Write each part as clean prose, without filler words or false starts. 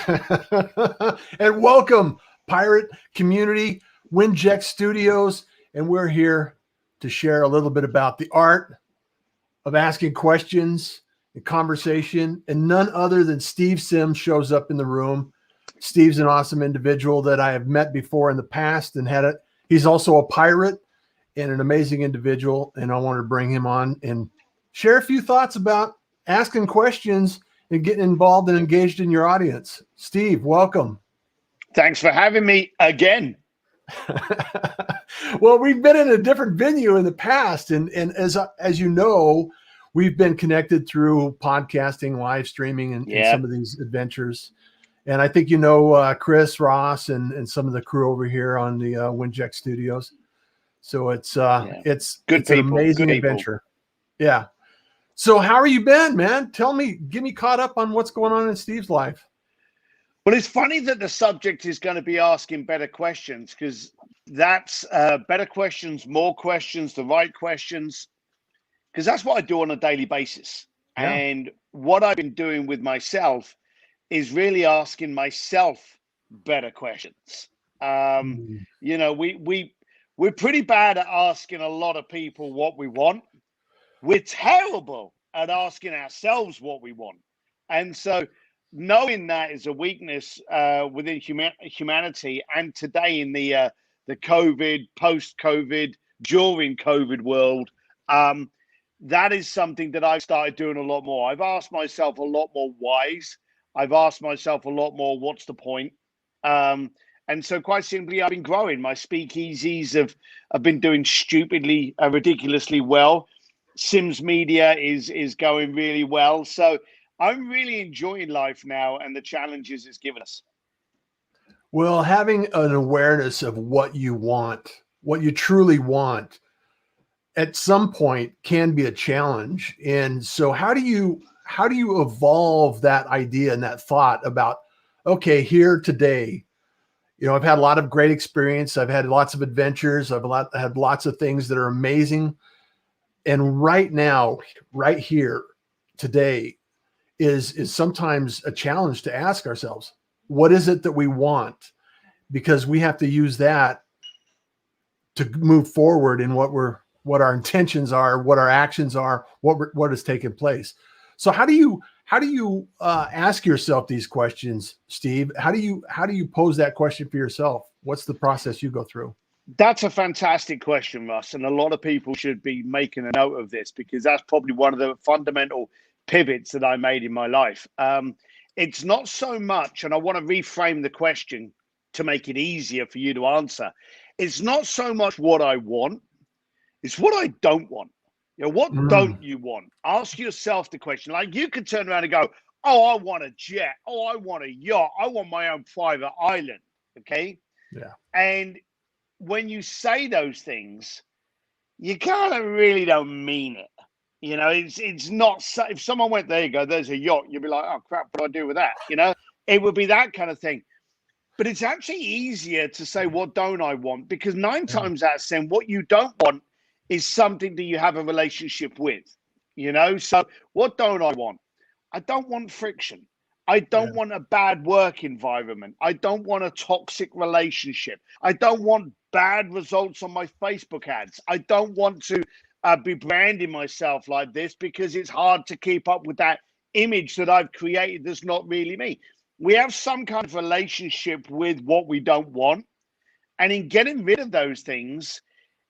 And welcome, Pirate Community, Winject Studios. And we're here to share a little bit about the art of asking questions and conversation. And none other than Steve Sims shows up in the room. Steve's an awesome individual that I have met before in the past and had it. He's also a pirate and an amazing individual. And I wanted to bring him on and share a few thoughts about asking questions and getting involved and engaged in your audience. Steve, welcome. Thanks for having me again. Well, we've been in a different venue in the past. And as you know, we've been connected through podcasting, live streaming, and some of these adventures. And I think you know Chris, Ross, and some of the crew over here on the Winject Studios. So it's an amazing adventure. Yeah. So how are you been, man? Get me caught up on what's going on in Steve's life. Well, it's funny that the subject is going to be asking better questions, because that's better questions, more questions, the right questions, because that's what I do on a daily basis. Yeah. And what I've been doing with myself is really asking myself better questions. You know, we're pretty bad at asking a lot of people what we want. We're terrible at asking ourselves what we want. And so knowing that is a weakness within humanity. And today in the COVID, post-COVID, during COVID world, that is something that I've started doing a lot more. I've asked myself a lot more whys. I've asked myself a lot more, what's the point? And so quite simply, I've been growing. My speakeasies have been doing stupidly, ridiculously well. Sims Media is going really well. So I'm really enjoying life now and the challenges it's given us. Well, having an awareness of what you want, what you truly want, at some point can be a challenge. And so how do you evolve that idea and that thought about, okay, here today, you know, I've had a lot of great experience. I've had lots of adventures. I've had lots of things that are amazing. And right now, right here today is sometimes a challenge to ask ourselves, what is it that we want? Because we have to use that to move forward in what our intentions are, what our actions are, what is taking place. So how do you ask yourself these questions, Steve? How do you pose that question for yourself? What's the process you go through? That's a fantastic question, Russ. And a lot of people should be making a note of this, because that's probably one of the fundamental pivots that I made in my life. It's not so much, and I want to reframe the question to make it easier for you to answer. It's not so much what I want, it's what I don't want. You know, what don't you want? Ask yourself the question. Like, you could turn around and go, oh, I want a jet. Oh, I want a yacht. I want my own private island. Okay. Yeah. And when you say those things, you kind of really don't mean it. You know, it's not so, if someone went, there you go, there's a yacht, you'd be like, oh crap, what do I do with that? You know, it would be that kind of thing. But it's actually easier to say, what don't I want? Because 9 times out of 10, what you don't want is something that you have a relationship with, you know? So what don't I want? I don't want friction. I don't want a bad work environment. I don't want a toxic relationship. I don't want bad results on my Facebook ads. I don't want to be branding myself like this, because it's hard to keep up with that image that I've created that's not really me. We have some kind of relationship with what we don't want. And in getting rid of those things,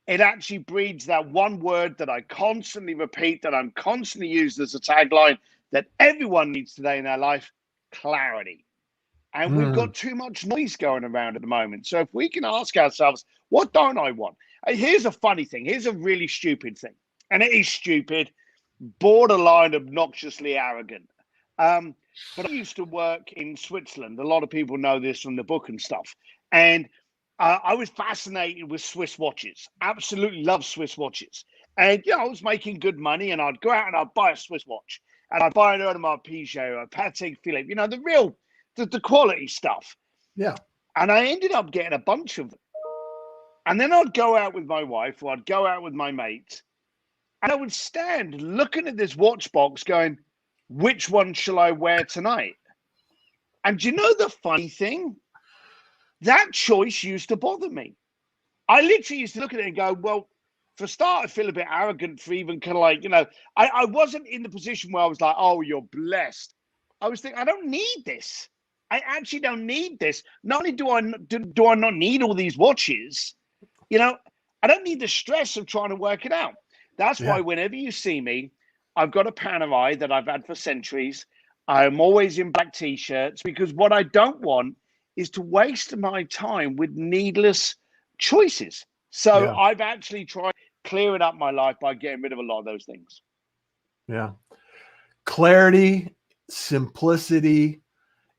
it actually breeds that one word that I constantly repeat, that I'm constantly used as a tagline that everyone needs today in their life: clarity. And we've got too much noise going around at the moment. So if we can ask ourselves, what don't I want? Here's a funny thing. Here's a really stupid thing. And it is stupid, borderline obnoxiously arrogant. But I used to work in Switzerland. A lot of people know this from the book and stuff. And I was fascinated with Swiss watches. Absolutely love Swiss watches. And, you know, I was making good money, and I'd go out and I'd buy a Swiss watch. And I'd buy an Audemars Piguet, a Patek Philippe, you know, the quality stuff. Yeah. And I ended up getting a bunch of them. And then I'd go out with my wife, or I'd go out with my mates, and I would stand looking at this watch box going, which one shall I wear tonight? And do you know the funny thing? That choice used to bother me. I literally used to look at it and go, well, for a start, I feel a bit arrogant for even kind of like, I wasn't in the position where I was like, oh, you're blessed. I was thinking, I don't need this. I actually don't need this. Not only do I not need all these watches, I don't need the stress of trying to work it out. That's why whenever you see me, I've got a Panerai that I've had for centuries. I'm always in black T-shirts because what I don't want is to waste my time with needless choices. So I've actually tried clearing up my life by getting rid of a lot of those things. Yeah. Clarity, simplicity,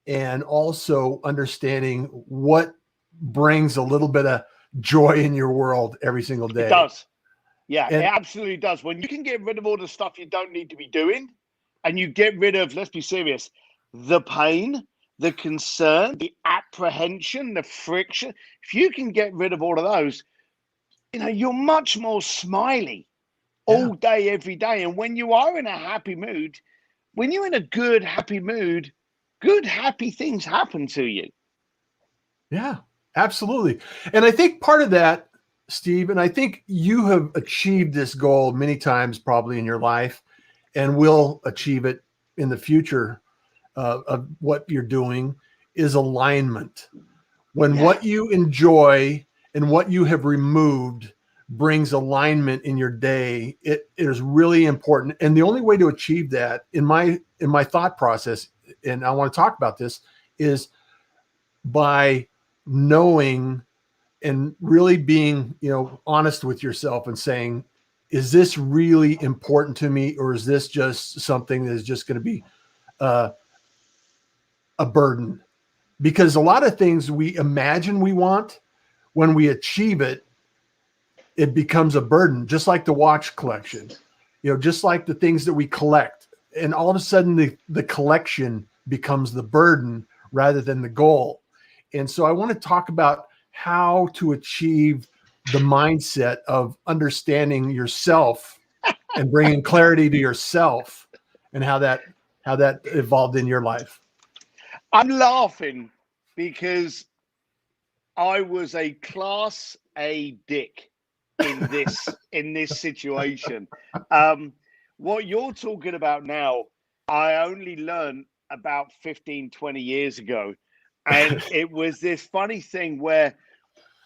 and also understanding what brings a little bit of joy in your world every single day. It does. Yeah, it absolutely does. When you can get rid of all the stuff you don't need to be doing, and you get rid of, let's be serious, the pain, the concern, the apprehension, the friction. If you can get rid of all of those, you're much more smiley all day, every day. And when you are in a happy mood, when you're in a good, happy mood, good, happy things happen to you. Yeah, absolutely. And I think part of that, Steve, and I think you have achieved this goal many times probably in your life and will achieve it in the future of what you're doing, is alignment. When what you enjoy and what you have removed brings alignment in your day, it is really important. And the only way to achieve that in my thought process, and I want to talk about this, is by knowing and really being, honest with yourself and saying, is this really important to me? Or is this just something that is just going to be a burden? Because a lot of things we imagine we want, when we achieve it, it becomes a burden, just like the watch collection, just like the things that we collect. And all of a sudden the collection becomes the burden rather than the goal. And so I want to talk about how to achieve the mindset of understanding yourself and bringing clarity to yourself, and how that evolved in your life. I'm laughing because I was a class A dick in this situation. What you're talking about now, I only learned about 15, 20 years ago. And it was this funny thing where,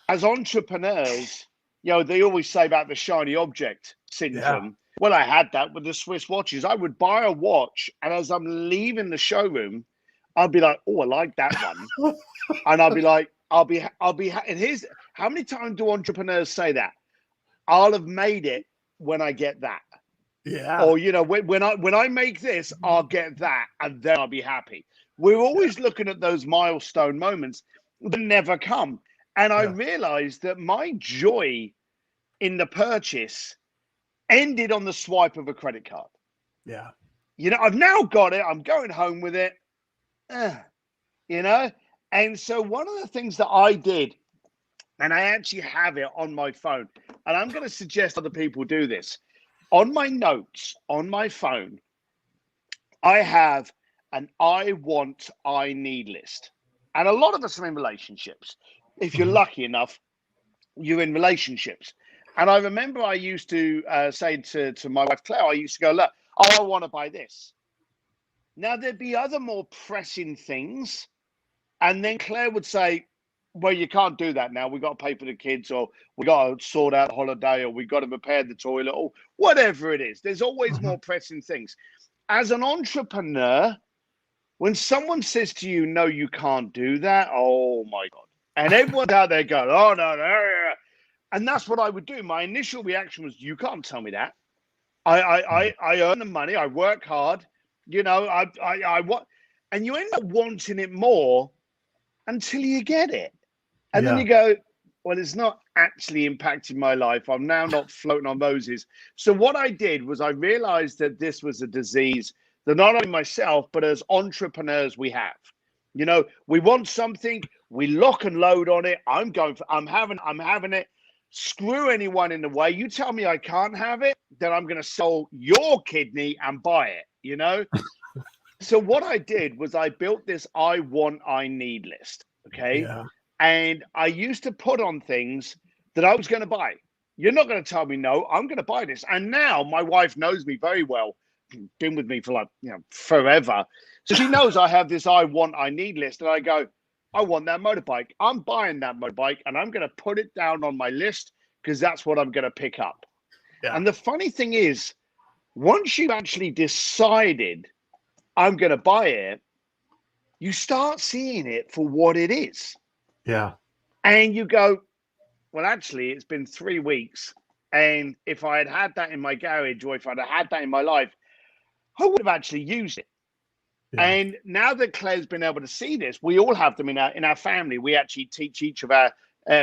as entrepreneurs, they always say about the shiny object syndrome. Yeah. Well, I had that with the Swiss watches. I would buy a watch, and as I'm leaving the showroom, I'd be like, "Oh, I like that one," and I'll be like, "I'll be." And here's how many times do entrepreneurs say that? I'll have made it when I get that. Yeah. Or when I make this, I'll get that, and then I'll be happy. We're always looking at those milestone moments that never come. And I realized that my joy in the purchase ended on the swipe of a credit card. Yeah. I've now got it. I'm going home with it. And so one of the things that I did, and I actually have it on my phone, and I'm going to suggest other people do this. On my notes, on my phone, I have an I want, I need list. And a lot of us are in relationships. If you're lucky enough, you're in relationships. And I remember I used to say to my wife, Claire, I used to go, look, I want to buy this. Now, there'd be other more pressing things. And then Claire would say, well, you can't do that now. We've got to pay for the kids, or we got to sort out the holiday, or we've got to repair the toilet, or whatever it is. There's always more pressing things. As an entrepreneur, when someone says to you, no, you can't do that, oh my God. And everyone's out there going, oh, no. And that's what I would do. My initial reaction was, you can't tell me that. I earn the money. I work hard. I want, and you end up wanting it more until you get it. And then you go, well, it's not actually impacting my life. I'm now not floating on roses. So what I did was I realized that this was a disease that not only myself, but as entrepreneurs we have. We want something, we lock and load on it. I'm having it. Screw anyone in the way. You tell me I can't have it, then I'm going to sell your kidney and buy it, So what I did was I built this I want, I need list. Okay. Yeah. And I used to put on things that I was going to buy. You're not going to tell me no, I'm going to buy this. And now my wife knows me very well, been with me for like, forever. So she knows I have this I want, I need list. And I go, I want that motorbike. I'm buying that motorbike and I'm going to put it down on my list because that's what I'm going to pick up. Yeah. And the funny thing is, once you've actually decided I'm going to buy it, you start seeing it for what it is. Yeah. And you go, well, actually, it's been 3 weeks. And if I had had that in my garage or if I'd had that in my life, I would have actually used it. Yeah. And now that Claire's been able to see this, we all have them in our family. We actually teach each of our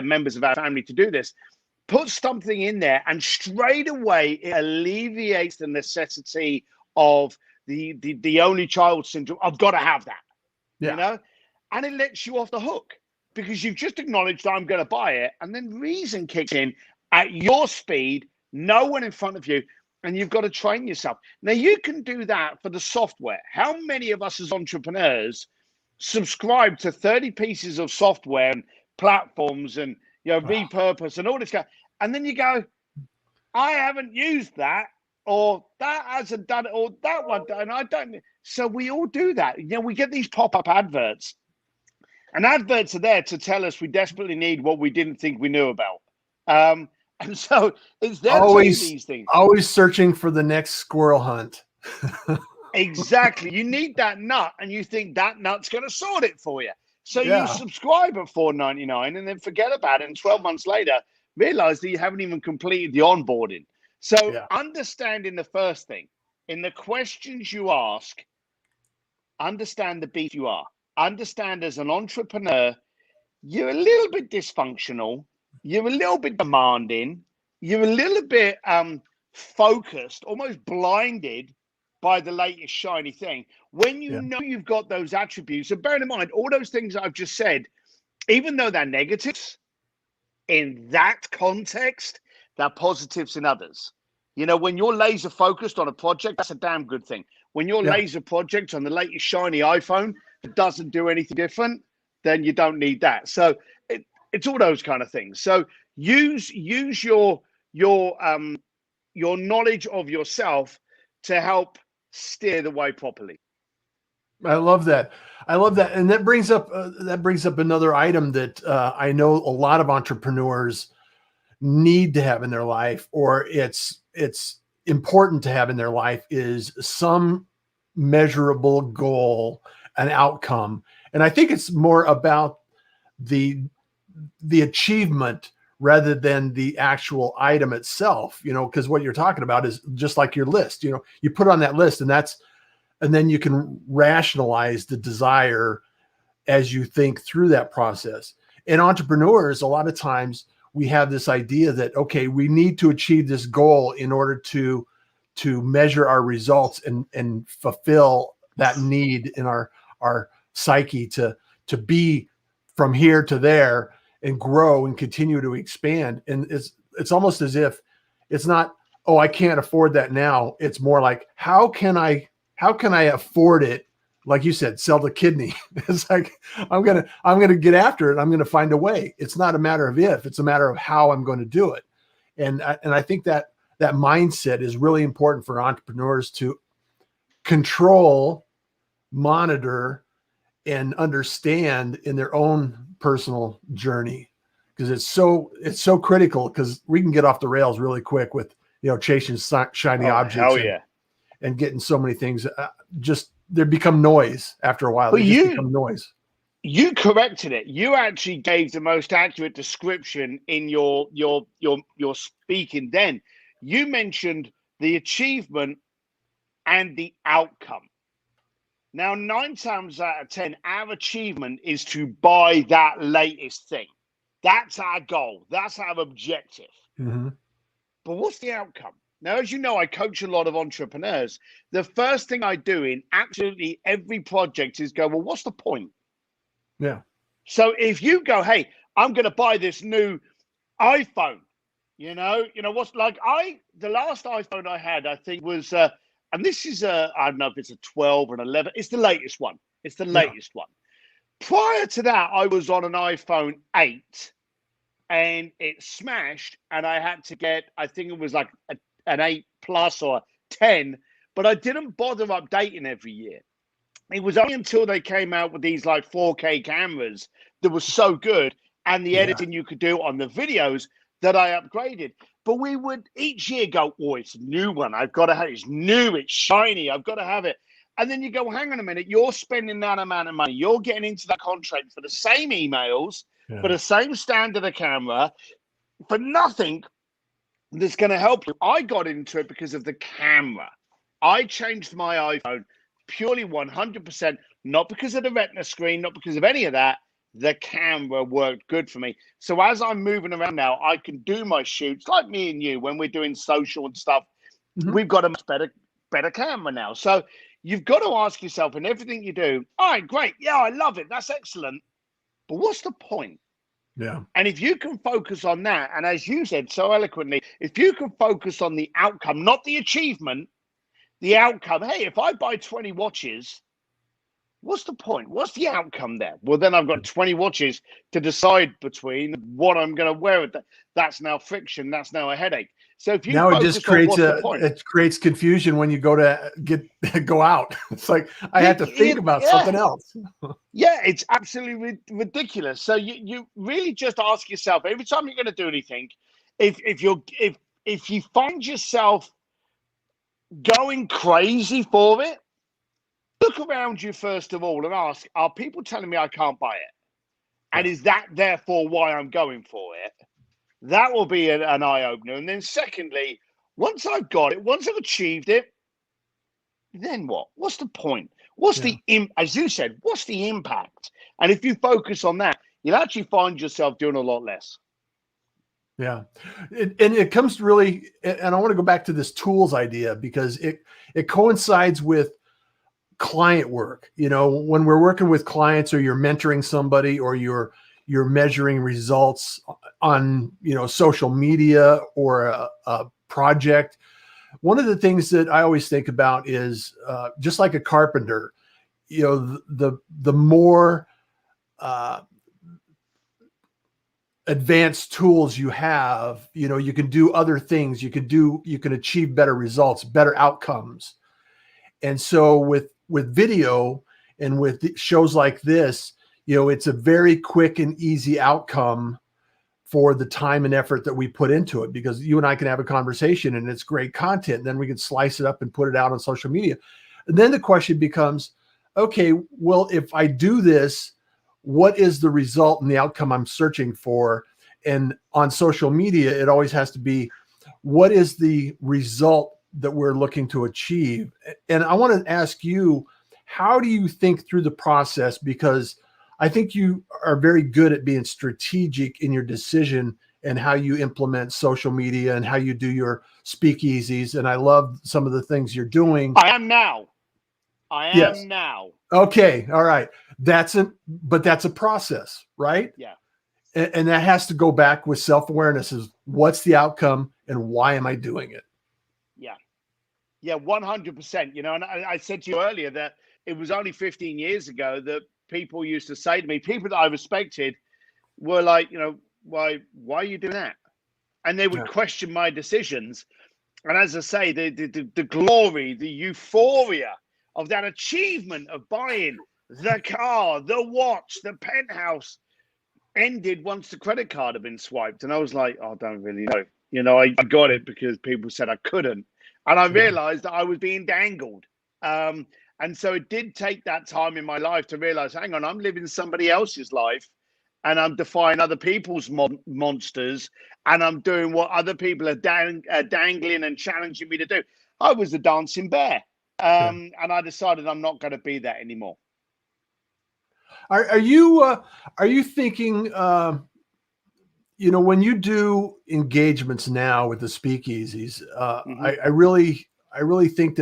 members of our family to do this. Put something in there, and straight away it alleviates the necessity of the only child syndrome. I've got to have that, Yeah. and it lets you off the hook because you've just acknowledged that I'm going to buy it, and then reason kicks in at your speed, no one in front of you, and you've got to train yourself. Now you can do that for the software. How many of us as entrepreneurs subscribe to 30 pieces of software and platforms and repurpose and all this stuff, and then you go, I haven't used that, or that hasn't done it, or that one done, I don't. So we all do that. We get these pop-up adverts, and adverts are there to tell us we desperately need what we didn't think we knew about. And so it's there to these things. Always searching for the next squirrel hunt. Exactly. You need that nut, and you think that nut's going to sort it for you. So you subscribe at $4.99 and then forget about it. And 12 months later, realize that you haven't even completed the onboarding. So understanding the first thing, in the questions you ask, understand the beast you are. Understand as an entrepreneur, you're a little bit dysfunctional. You're a little bit demanding. You're a little bit focused, almost blinded by the latest shiny thing. When you know you've got those attributes, so bear in mind, all those things I've just said, even though they're negatives, in that context, they're positives in others. When you're laser focused on a project, that's a damn good thing. When you're laser project on the latest shiny iPhone that doesn't do anything different, then you don't need that. So it's all those kind of things. So use your knowledge of yourself to help steer the way properly. I love that. And that brings up another item that I know a lot of entrepreneurs need to have in their life, or it's important to have in their life, is some measurable goal, an outcome. And I think it's more about the achievement rather than the actual item itself, because what you're talking about is just like your list. You put on that list, and then you can rationalize the desire as you think through that process. And entrepreneurs, a lot of times we have this idea that, okay, we need to achieve this goal in order to measure our results and fulfill that need in our psyche to be from here to there and grow and continue to expand. And it's almost as if it's not, oh, I can't afford that now. It's more like, how can I afford it? Like you said, sell the kidney. It's like, I'm going to get after it. I'm going to find a way. It's not a matter of if, it's a matter of how I'm going to do it. And I think that mindset is really important for entrepreneurs to control, monitor, and understand in their own personal journey, because it's so critical, because we can get off the rails really quick with, chasing shiny objects and getting so many things, just they become noise after a while. They just become noise. You corrected it. You actually gave the most accurate description in your speaking then. You mentioned the achievement and the outcome. Now, 9 times out of 10, our achievement is to buy that latest thing. That's our goal. That's our objective. Mm-hmm. But what's the outcome? Now, as you know, I coach a lot of entrepreneurs. The first thing I do in absolutely every project is go, well, what's the point? Yeah. So if you go, hey, I'm going to buy this new iPhone, what's like the last iPhone I had, I think was a and this is I don't know if it's a 12 or an 11. It's the latest one. It's the latest one. Prior to that, I was on an iPhone 8 and it smashed, and I had to get, I think it was like an 8 plus or 10, but I didn't bother updating every year. It was only until they came out with these like 4K cameras that was so good, and the editing you could do on the videos, that I upgraded. But we would each year go, oh, it's a new one. I've got to have it. It's new. It's shiny. I've got to have it. And then you go, hang on a minute. You're spending that amount of money. You're getting into that contract for the same emails, for the same standard of camera, for nothing that's going to help you. I got into it because of the camera. I changed my iPhone purely 100%, not because of the retina screen, not because of any of that. The camera worked good for me. So as I'm moving around now, I can do my shoots like me and you when we're doing social and stuff. We've got a much better camera now. So you've got to ask yourself in everything you do, all right, great. Yeah, I love it. That's excellent. But what's the point? Yeah. And if you can focus on that, and as you said so eloquently, if you can focus on the outcome, not the achievement, the outcome. Hey, if I buy 20 watches, what's the point? What's the outcome there? Well, then I've got 20 watches to decide between what I'm going to wear with that. That's now friction. That's now a headache. So if you now it just creates it creates confusion when you go out. It's like I have to think about something else. Yeah, it's absolutely ridiculous. So you really just ask yourself every time you're going to do anything, if you find yourself going crazy for it, look around you first of all and ask, are people telling me I can't buy it? And is that therefore why I'm going for it? That will be an eye-opener. And then secondly, once I've got it, once I've achieved it, then what? What's the point? What's as you said, what's the impact? And if you focus on that, you'll actually find yourself doing a lot less. Yeah. It comes really, and I want to go back to this tools idea because it coincides with client work. You know, when we're working with clients or you're mentoring somebody or you're measuring results on, social media or a project. One of the things that I always think about is just like a carpenter, the more advanced tools you have, you can do other things. You can achieve better results, better outcomes. And so with video and with shows like this, it's a very quick and easy outcome for the time and effort that we put into it, because you and I can have a conversation and it's great content. And then we can slice it up and put it out on social media. And then the question becomes, okay, well, if I do this, what is the result and the outcome I'm searching for? And on social media, it always has to be, what is the result that we're looking to achieve? And I want to ask you, how do you think through the process? Because I think you are very good at being strategic in your decision and how you implement social media and how you do your speakeasies. And I love some of the things you're doing. I am now. Okay. All right. But that's a process, right? Yeah. And that has to go back with self-awareness is what's the outcome and why am I doing it? Yeah. Yeah. 100%. And I said to you earlier that it was only 15 years ago that people used to say to me, people that I respected were like, why are you doing that? And they would question my decisions. And as I say, the glory, the euphoria of that achievement of buying the car, the watch, the penthouse ended once the credit card had been swiped. And I was like, I don't really know. I got it because people said I couldn't. And I realized that I was being dangled. And so it did take that time in my life to realize, hang on, I'm living somebody else's life and I'm defying other people's monsters and I'm doing what other people are dangling and challenging me to do. I was a dancing bear. And I decided I'm not going to be that anymore. Are you thinking, when you do engagements now with the speakeasies, I really think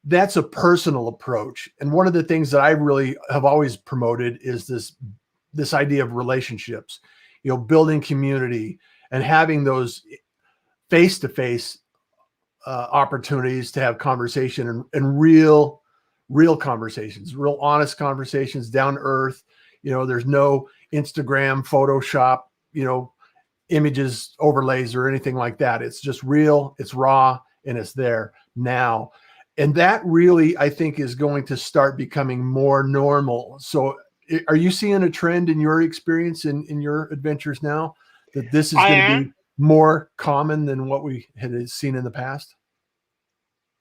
that's a personal approach. And one of the things that I really have always promoted is this idea of relationships, building community and having those face-to-face opportunities to have conversation and real conversations, real honest conversations, down to earth. There's no Instagram, Photoshop, images, overlays, or anything like that. It's just real, it's raw, and it's there now. And that really, I think, is going to start becoming more normal. So are you seeing a trend in your experience in your adventures now that this is going to be more common than what we had seen in the past?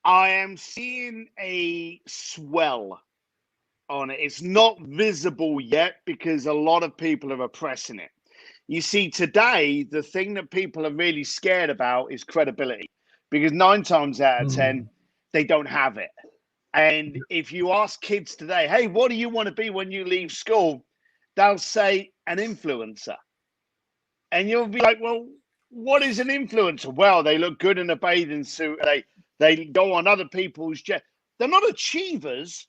I am seeing a swell on it. It's not visible yet because a lot of people are oppressing it. You see, today, the thing that people are really scared about is credibility, because 9 times out of 10, they don't have it. And if you ask kids today, hey, what do you want to be when you leave school? They'll say an influencer. And you'll be like, well, what is an influencer? Well, they look good in a bathing suit. They go on other people's jet. They're not achievers,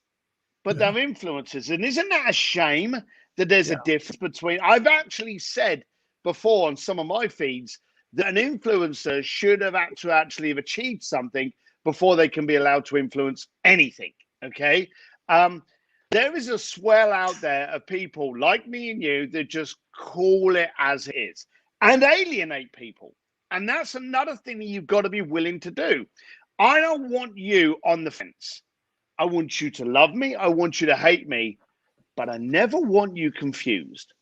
but they're influencers. And isn't that a shame that there's a difference between? I've actually said before on some of my feeds that an influencer should have actually have achieved something before they can be allowed to influence anything. Okay. There is a swell out there of people like me and you that just call it as it is and alienate people. And that's another thing that you've got to be willing to do. I don't want you on the fence. I want you to love me. I want you to hate me, but I never want you confused.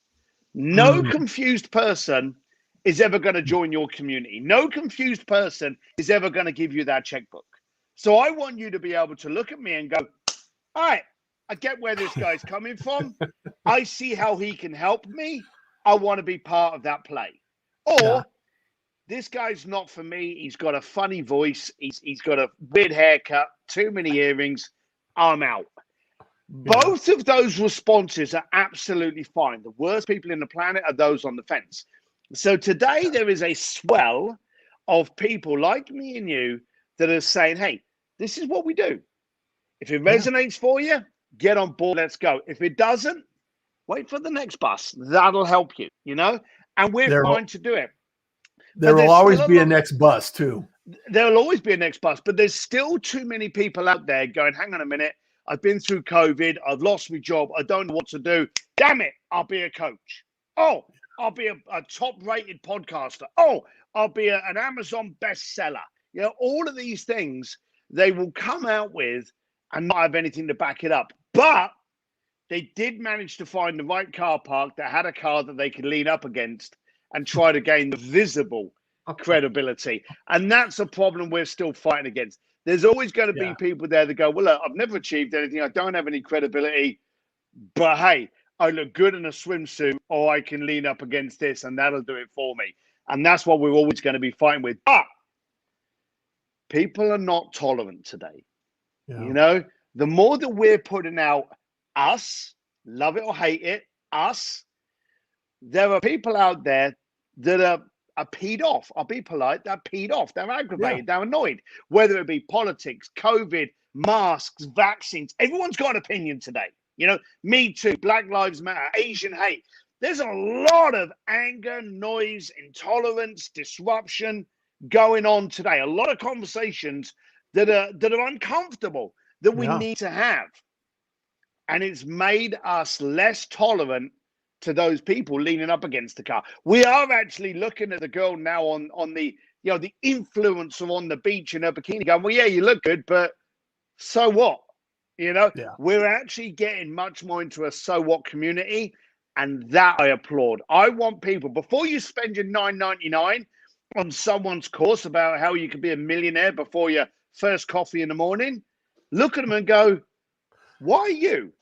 No confused person is ever going to join your community. No confused person is ever going to give you that checkbook. So I want you to be able to look at me and go, all right, I get where this guy's coming from. I see how he can help me. I want to be part of that play. Or this guy's not for me. He's got a funny voice. He's got a weird haircut, too many earrings. I'm out. Both of those responses are absolutely fine. The worst people in the planet are those on the fence. So today there is a swell of people like me and you that are saying, hey, this is what we do. If it resonates for you, get on board, let's go. If it doesn't, wait for the next bus. That'll help you, and we're fine to do it. There will always be a next bus too. There'll always be a next bus, but there's still too many people out there going, hang on a minute, I've been through COVID, I've lost my job, I don't know what to do. Damn it, I'll be a coach. Oh, I'll be a top-rated podcaster. Oh, I'll be an Amazon bestseller. All of these things they will come out with and not have anything to back it up. But they did manage to find the right car park that had a car that they could lean up against and try to gain the visible credibility. And that's a problem we're still fighting against. There's always going to be people there that go, well, look, I've never achieved anything. I don't have any credibility. But hey, I look good in a swimsuit, or I can lean up against this and that'll do it for me. And that's what we're always going to be fighting with. But people are not tolerant today. The more that we're putting out us, love it or hate it, us, there are people out there that are peed off. I'll be polite. They're peed off. They're aggravated. They're annoyed. Whether it be politics, COVID, masks, vaccines, everyone's got an opinion today. Me Too, Black Lives Matter, Asian hate. There's a lot of anger, noise, intolerance, disruption going on today. A lot of conversations that are uncomfortable that we need to have. And it's made us less tolerant to those people leaning up against the car. We are actually looking at the girl now on the the influencer on the beach in her bikini going, well, yeah, you look good, but so what? We're actually getting much more into a so what community, and that I applaud. I want people, before you spend your $9.99 on someone's course about how you can be a millionaire before your first coffee in the morning, look at them and go, why are you?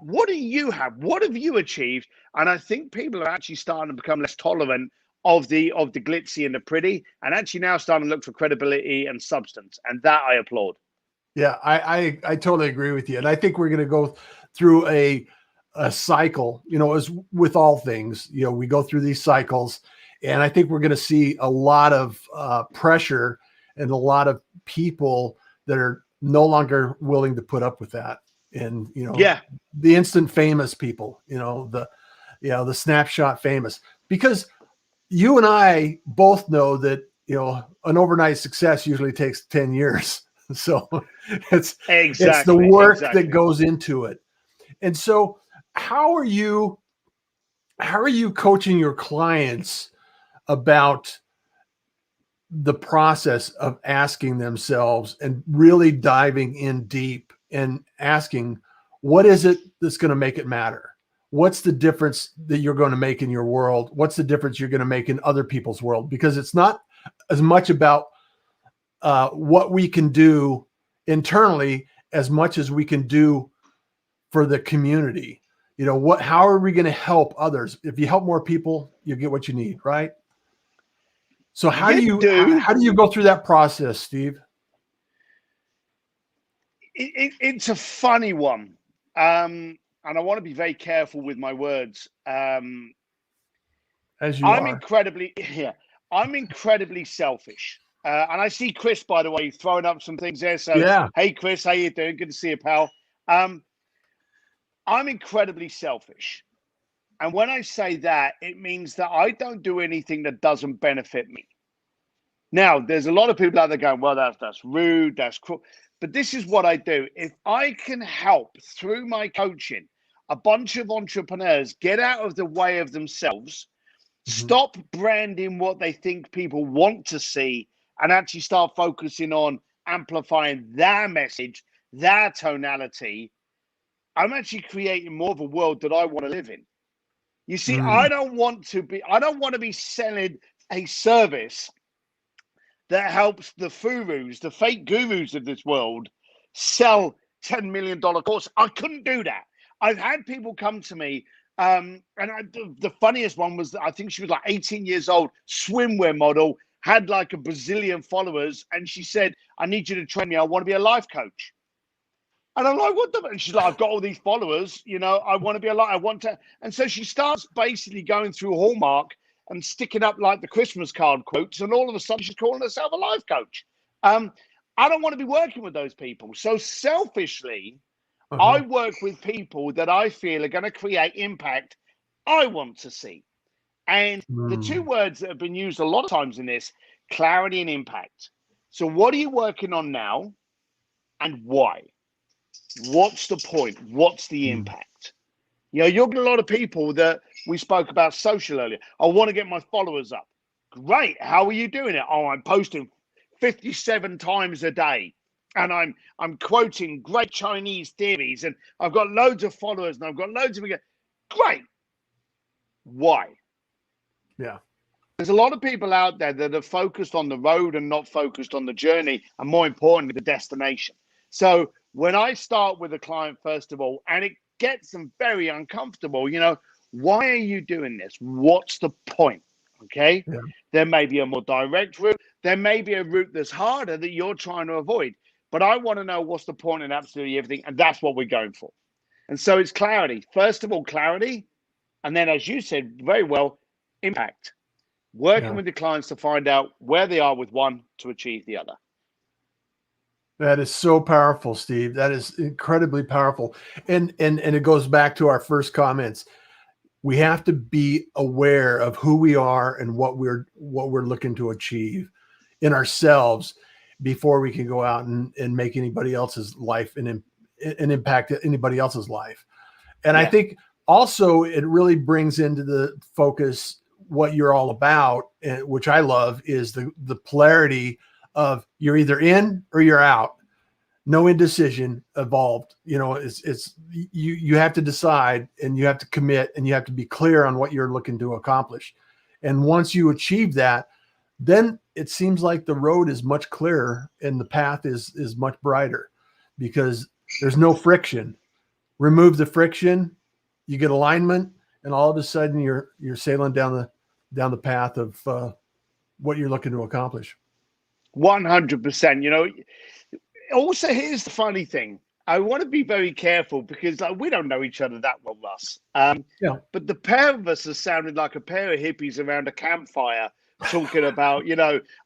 What do you have? What have you achieved? And I think people are actually starting to become less tolerant of the glitzy and the pretty, and actually now starting to look for credibility and substance. And that I applaud. Yeah, I totally agree with you. And I think we're going to go through a cycle, as with all things, we go through these cycles, and I think we're going to see a lot of pressure and a lot of people that are no longer willing to put up with that. And, the instant famous people, the snapshot famous, because you and I both know that an overnight success usually takes 10 years. So it's the Exactly. work that goes into it. And so how are you coaching your clients about the process of asking themselves and really diving in deep and asking, what is it that's going to make it matter? What's the difference that you're going to make in your world? What's the difference you're going to make in other people's world? Because it's not as much about what we can do internally as much as we can do for the community. How are we going to help others? If you help more people, you get what you need, right? So how do you go through that process, Steve? It's a funny one. And I want to be very careful with my words. As you are. I'm incredibly selfish. And I see Chris, by the way, throwing up some things there. So, yeah. Hey, Chris, how you doing? Good to see you, pal. I'm incredibly selfish. And when I say that, it means that I don't do anything that doesn't benefit me. Now, there's a lot of people out there going, well, that's rude, that's cruel. But this is what I do. If I can help through my coaching a bunch of entrepreneurs get out of the way of themselves, stop branding what they think people want to see, and actually start focusing on amplifying their message, their tonality, I'm actually creating more of a world that I want to live in. You see, I don't want to be selling a service that helps the furus, the fake gurus of this world, sell $10 million course. I couldn't do that. I've had people come to me, the funniest one was, I think she was like 18 years old, swimwear model, had like a bazillion followers, and she said, I need you to train me. I want to be a life coach. And I'm like, what the? And she's like, I've got all these followers, I want to be I want to. And so she starts basically going through Hallmark and sticking up like the Christmas card quotes. And all of a sudden she's calling herself a life coach. I don't want to be working with those people. So selfishly, I work with people that I feel are going to create impact I want to see. And the two words that have been used a lot of times in this, clarity and impact. So what are you working on now and why? What's the point? What's the impact? You'll get a lot of people that we spoke about social earlier. I want to get my followers up. Great. How are you doing it? Oh, I'm posting 57 times a day. And I'm quoting great Chinese theories. And I've got loads of followers and I've got loads of... Great. Why? Yeah. There's a lot of people out there that are focused on the road and not focused on the journey. And more importantly, the destination. So when I start with a client, first of all, and it gets them very uncomfortable, why are you doing this? What's the point? Okay. Yeah. There may be a more direct route. There may be a route that's harder that you're trying to avoid. But I want to know what's the point in absolutely everything. And that's what we're going for. And so it's clarity. First of all, clarity. And then, as you said very well, impact. Working with the clients to find out where they are with one to achieve the other. That is so powerful, Steve. That is incredibly powerful. And it goes back to our first comments. We have to be aware of who we are and what we're looking to achieve in ourselves before we can go out and make anybody else's life and impact anybody else's life. And I think also it really brings into the focus what you're all about, which I love, is the polarity of you're either in or you're out. No indecision involved. It's you have to decide and you have to commit and you have to be clear on what you're looking to accomplish. And once you achieve that, then it seems like the road is much clearer and the path is much brighter because there's no friction. Remove the friction, you get alignment, and all of a sudden you're sailing down the path of what you're looking to accomplish. 100%. Also, here's the funny thing. I want to be very careful because we don't know each other that well, Russ. But the pair of us are sounding like a pair of hippies around a campfire talking about,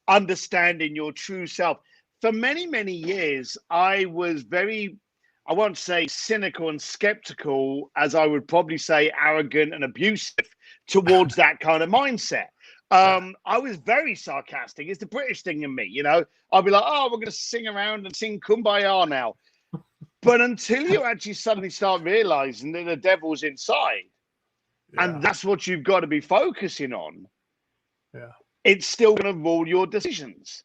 understanding your true self. For many, many years, I was very, I won't say cynical and skeptical, as I would probably say arrogant and abusive towards that kind of mindset. I was very sarcastic. It's the British thing in me, I'll be like, oh, we're going to sing around and sing Kumbaya now. But until you actually suddenly start realizing that the devil's inside, and that's what you've got to be focusing on, it's still going to rule your decisions.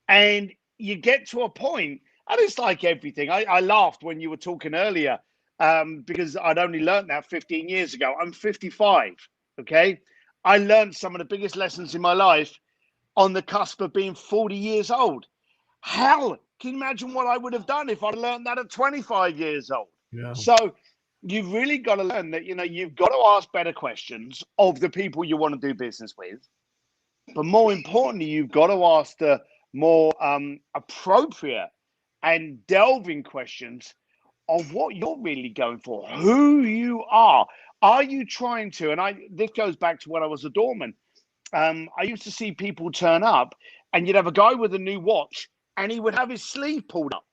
And you get to a point, and it's like everything. I laughed when you were talking earlier because I'd only learned that 15 years ago. I'm 55, okay? I learned some of the biggest lessons in my life on the cusp of being 40 years old. Hell, can you imagine what I would have done if I'd learned that at 25 years old? Yeah. So you've really got to learn that, you've got to ask better questions of the people you want to do business with. But more importantly, you've got to ask the more appropriate and delving questions of what you're really going for, who you are. Are you trying to, and this goes back to when I was a doorman. I used to see people turn up and you'd have a guy with a new watch and he would have his sleeve pulled up,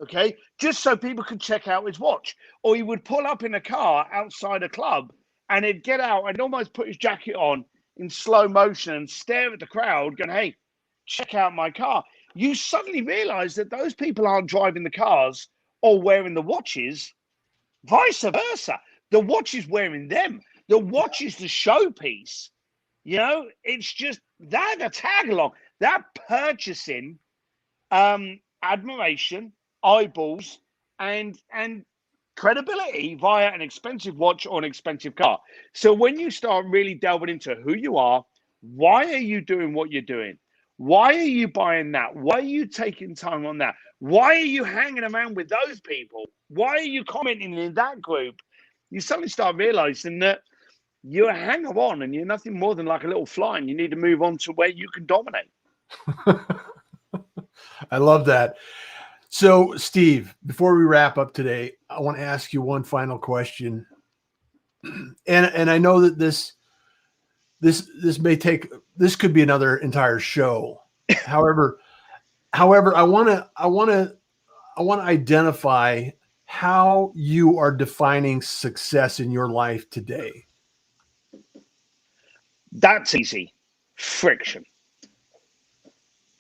okay, just so people could check out his watch. Or he would pull up in a car outside a club and he'd get out and almost put his jacket on in slow motion and stare at the crowd going, hey, check out my car. You suddenly realize that those people aren't driving the cars or wearing the watches, vice versa. The watch is wearing them. The watch is the showpiece. It's just that the tag along, that purchasing, admiration, eyeballs, and credibility via an expensive watch or an expensive car. So when you start really delving into who you are, why are you doing what you're doing? Why are you buying that? Why are you taking time on that? Why are you hanging around with those people? Why are you commenting in that group? You suddenly start realizing that you're a hanger on and you're nothing more than like a little fly and you need to move on to where you can dominate. I love that. So, Steve, before we wrap up today, I want to ask you one final question. And I know that this could be another entire show. However, I want to identify how you are defining success in your life today. That's easy. Friction.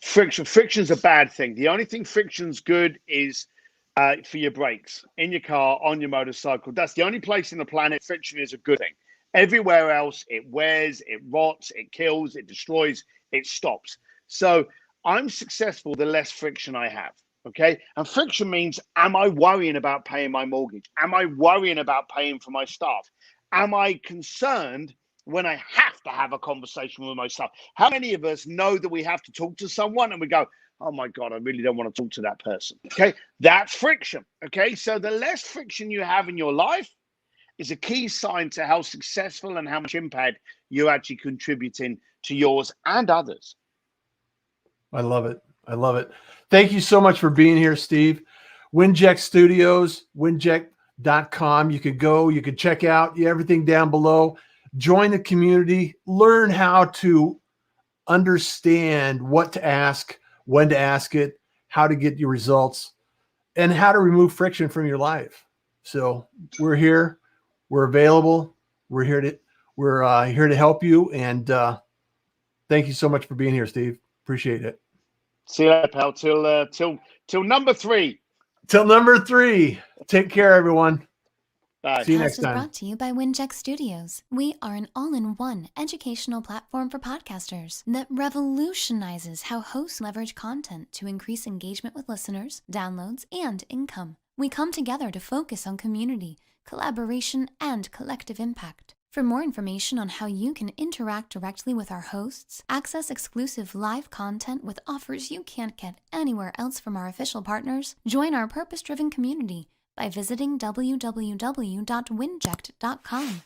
Friction's a bad thing. The only thing friction's good is for your brakes, in your car, on your motorcycle. That's the only place in the planet friction is a good thing. Everywhere else, it wears, it rots, it kills, it destroys, it stops. So I'm successful the less friction I have. Okay. And friction means, am I worrying about paying my mortgage? Am I worrying about paying for my staff? Am I concerned when I have to have a conversation with myself? How many of us know that we have to talk to someone and we go, oh my God, I really don't want to talk to that person. Okay. That's friction. Okay. So the less friction you have in your life is a key sign to how successful and how much impact you're actually contributing to yours and others. I love it. I love it. Thank you so much for being here, Steve. Winject Studios, winject.com. You could go, you could check out everything down below. Join the community, learn how to understand what to ask, when to ask it, how to get your results, and how to remove friction from your life. So we're here, we're available, we're here to help you. And thank you so much for being here, Steve. Appreciate it. See you later, pal. Till number 3. Till number 3. Take care, everyone. Bye. See you next time. This is brought to you by Winject Studios. We are an all-in-one educational platform for podcasters that revolutionizes how hosts leverage content to increase engagement with listeners, downloads, and income. We come together to focus on community, collaboration, and collective impact. For more information on how you can interact directly with our hosts, access exclusive live content with offers you can't get anywhere else from our official partners, join our purpose-driven community by visiting www.winject.com.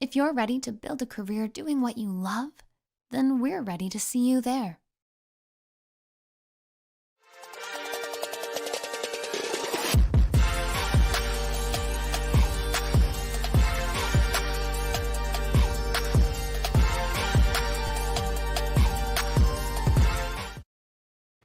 If you're ready to build a career doing what you love, then we're ready to see you there.